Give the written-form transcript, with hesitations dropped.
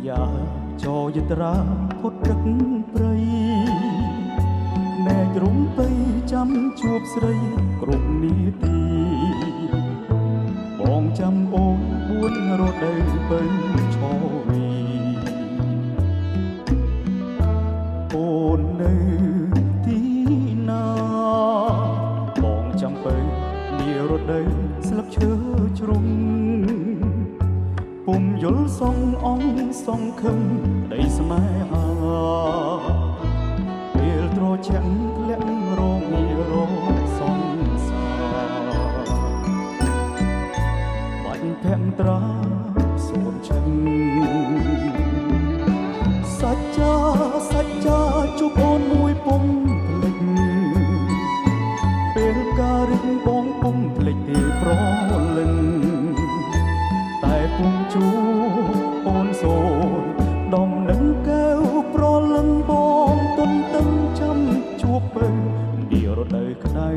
យ៉ាចយត្រាផុតទឹកព្រៃណែជ្រុំទៅចាំជួបស្រីគ្រប់នាទីបងចាំអូនពួនរដូវពេញឈវីអូននៅទីណាបងចាំទៅនារដូវស្លឹកឈើជ្រុំពុំយល់សងអង្គសងខឹងដីស្នេហាពេលត្រជាក់ធ្លាក់រងងាររងសងសាបាច់ភក្ត្រាសូនឈឹងសច្ចាជួបអូនមួយពុំភ្លេចពេលការរឹកបងពុំភ្លេចទេប្រលឹងតែពុំជួអូនសូនដំនឹងកែវប្រលឹងបងទុនទឹងចាំជួបពេលនារដូវក្តៅ